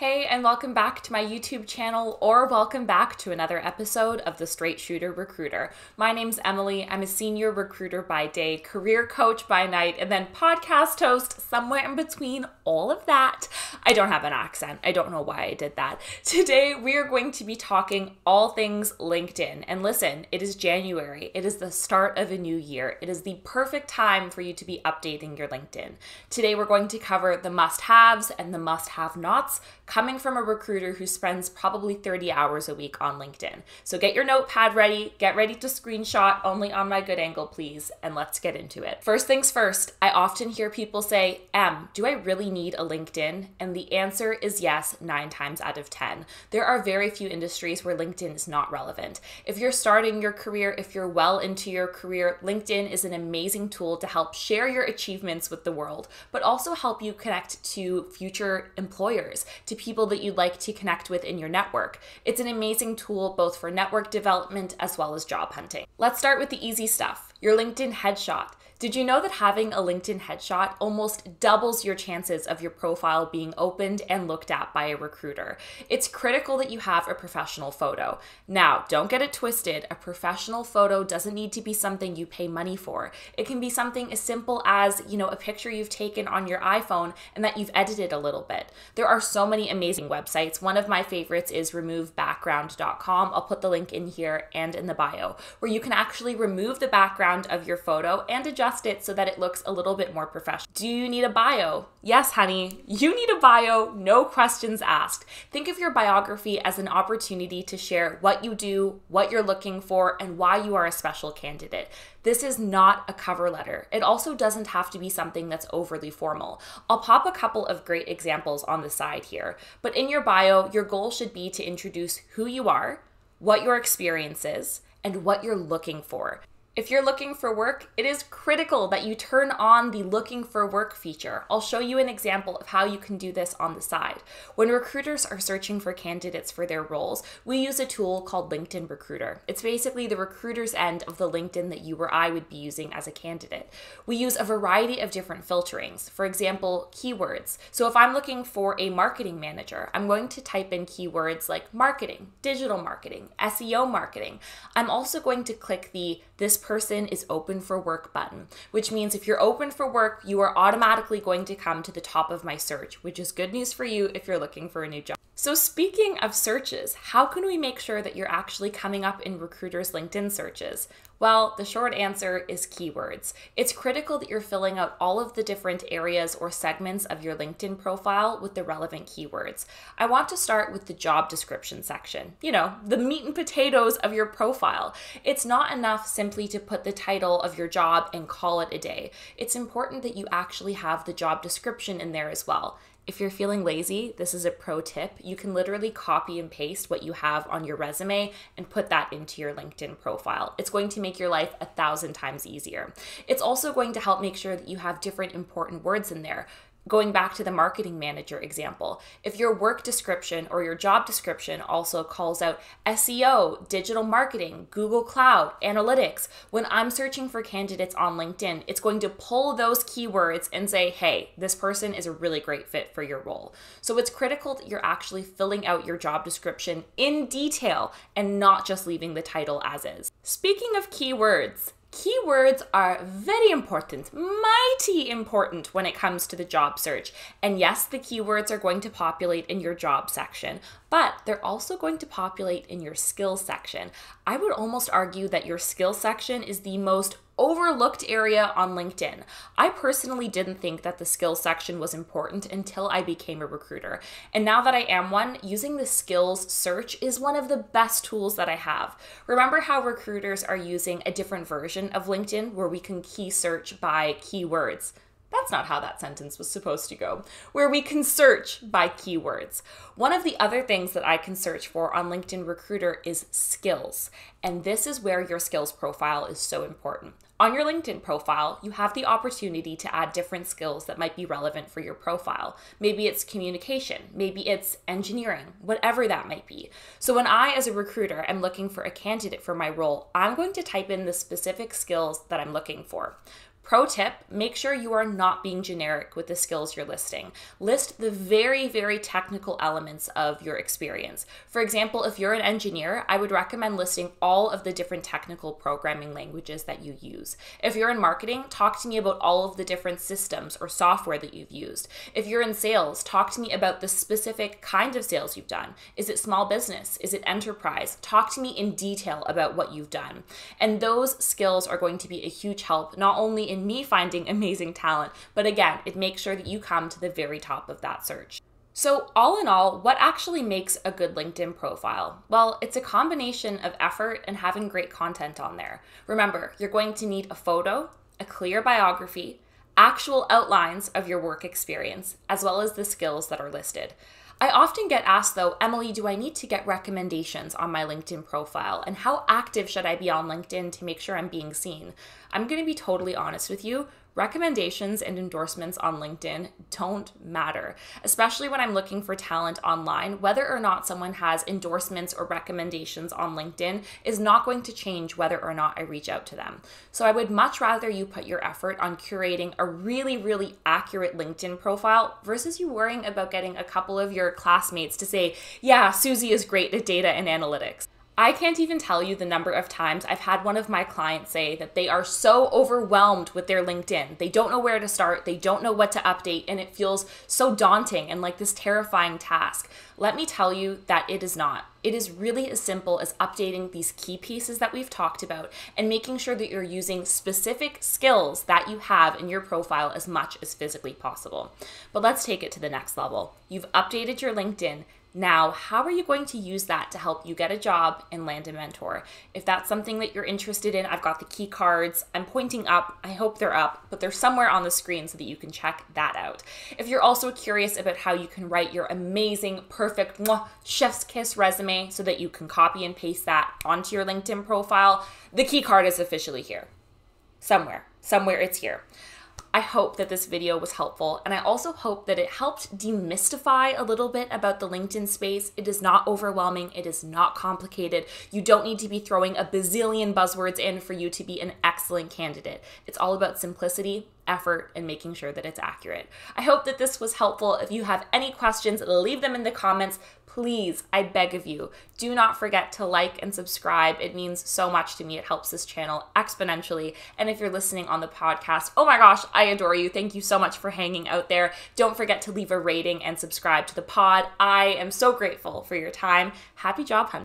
Hey, and welcome back to my YouTube channel, or welcome back to another episode of The Straight Shooter Recruiter. My name's Emily. I'm a senior recruiter by day, career coach by night, and then podcast host somewhere in between all of that. I don't have an accent. I don't know why I did that. Today, we are going to be talking all things LinkedIn. And listen, it is January. It is the start of a new year. It is the perfect time for you to be updating your LinkedIn. Today, we're going to cover the must-haves and the must-have-nots coming from a recruiter who spends probably 30 hours a week on LinkedIn. So get your notepad ready, get ready to screenshot only on my good angle, please, and let's get into it. First things first, I often hear people say, do I really need a LinkedIn? And the answer is yes, 9 times out of 10. There are very few industries where LinkedIn is not relevant. If you're starting your career, if you're well into your career, LinkedIn is an amazing tool to help share your achievements with the world, but also help you connect to future employers, to people that you'd like to connect with in your network. It's an amazing tool both for network development as well as job hunting. Let's start with the easy stuff, your LinkedIn headshot. Did you know that having a LinkedIn headshot almost doubles your chances of your profile being opened and looked at by a recruiter? It's critical that you have a professional photo. Now, don't get it twisted. A professional photo doesn't need to be something you pay money for. It can be something as simple as, a picture you've taken on your iPhone and that you've edited a little bit. There are so many amazing websites. One of my favorites is removebackground.com. I'll put the link in here and in the bio, where you can actually remove the background of your photo and adjust it so that it looks a little bit more professional. Do you need a bio? Yes, honey, you need a bio, no questions asked. Think of your biography as an opportunity to share what you do, what you're looking for, and why you are a special candidate. This is not a cover letter. It also doesn't have to be something that's overly formal. I'll pop a couple of great examples on the side here, but in your bio, your goal should be to introduce who you are, what your experience is, and what you're looking for. If you're looking for work, it is critical that you turn on the looking for work feature. I'll show you an example of how you can do this on the side. When recruiters are searching for candidates for their roles, we use a tool called LinkedIn Recruiter. It's basically the recruiter's end of the LinkedIn that you or I would be using as a candidate. We use a variety of different filterings. For example, keywords. So if I'm looking for a marketing manager, I'm going to type in keywords like marketing, digital marketing, SEO marketing. I'm also going to click the "This person is open for work" button, which means if you're open for work, you are automatically going to come to the top of my search, which is good news for you if you're looking for a new job. So speaking of searches, how can we make sure that you're actually coming up in recruiters' LinkedIn searches? Well, the short answer is keywords. It's critical that you're filling out all of the different areas or segments of your LinkedIn profile with the relevant keywords. I want to start with the job description section, the meat and potatoes of your profile. It's not enough simply to put the title of your job and call it a day. It's important that you actually have the job description in there as well. If you're feeling lazy, this is a pro tip. You can literally copy and paste what you have on your resume and put that into your LinkedIn profile. It's going to make your life 1,000 times easier. It's also going to help make sure that you have different important words in there. Going back to the marketing manager example, if your work description or your job description also calls out SEO, digital marketing, Google Cloud, analytics, when I'm searching for candidates on LinkedIn, it's going to pull those keywords and say, hey, this person is a really great fit for your role. So it's critical that you're actually filling out your job description in detail and not just leaving the title as is. Speaking of keywords, keywords are very important, mighty important when it comes to the job search. And yes, the keywords are going to populate in your job section, but they're also going to populate in your skills section. I would almost argue that your skills section is the most overlooked area on LinkedIn. I personally didn't think that the skills section was important until I became a recruiter. And now that I am one, using the skills search is one of the best tools that I have. Remember how recruiters are using a different version of LinkedIn where we can key search by keywords? That's not how that sentence was supposed to go. Where we can search by keywords. One of the other things that I can search for on LinkedIn Recruiter is skills. And this is where your skills profile is so important. On your LinkedIn profile, you have the opportunity to add different skills that might be relevant for your profile. Maybe it's communication, maybe it's engineering, whatever that might be. So when I, as a recruiter, am looking for a candidate for my role, I'm going to type in the specific skills that I'm looking for. Pro tip, make sure you are not being generic with the skills you're listing. List the very, very technical elements of your experience. For example, if you're an engineer, I would recommend listing all of the different technical programming languages that you use. If you're in marketing, talk to me about all of the different systems or software that you've used. If you're in sales, talk to me about the specific kind of sales you've done. Is it small business? Is it enterprise? Talk to me in detail about what you've done. And those skills are going to be a huge help, not only in me finding amazing talent, but again, it makes sure that you come to the very top of that search. So all in all, what actually makes a good LinkedIn profile? Well, it's a combination of effort and having great content on there. Remember, you're going to need a photo, a clear biography, actual outlines of your work experience, as well as the skills that are listed. I often get asked though, Emily, do I need to get recommendations on my LinkedIn profile? And how active should I be on LinkedIn to make sure I'm being seen? I'm going to be totally honest with you. Recommendations and endorsements on LinkedIn don't matter, especially when I'm looking for talent online. Whether or not someone has endorsements or recommendations on LinkedIn is not going to change whether or not I reach out to them. So I would much rather you put your effort on curating a really, really accurate LinkedIn profile versus you worrying about getting a couple of your classmates to say, yeah, Susie is great at data and analytics. I can't even tell you the number of times I've had one of my clients say that they are so overwhelmed with their LinkedIn. They don't know where to start, they don't know what to update, and it feels so daunting and like this terrifying task. Let me tell you that it is not. It is really as simple as updating these key pieces that we've talked about and making sure that you're using specific skills that you have in your profile as much as physically possible. But let's take it to the next level. You've updated your LinkedIn. Now, how are you going to use that to help you get a job and land a mentor? If that's something that you're interested in, I've got the key cards. I'm pointing up. I hope they're up, but they're somewhere on the screen so that you can check that out. If you're also curious about how you can write your amazing, perfect, chef's kiss resume so that you can copy and paste that onto your LinkedIn profile, the key card is officially here. Somewhere it's here. I hope that this video was helpful, and I also hope that it helped demystify a little bit about the LinkedIn space. It is not overwhelming. It is not complicated. You don't need to be throwing a bazillion buzzwords in for you to be an excellent candidate. It's all about simplicity, effort, and making sure that it's accurate. I hope that this was helpful. If you have any questions, leave them in the comments. Please, I beg of you, do not forget to like and subscribe. It means so much to me. It helps this channel exponentially. And if you're listening on the podcast, oh my gosh, I adore you. Thank you so much for hanging out there. Don't forget to leave a rating and subscribe to the pod. I am so grateful for your time. Happy job hunting.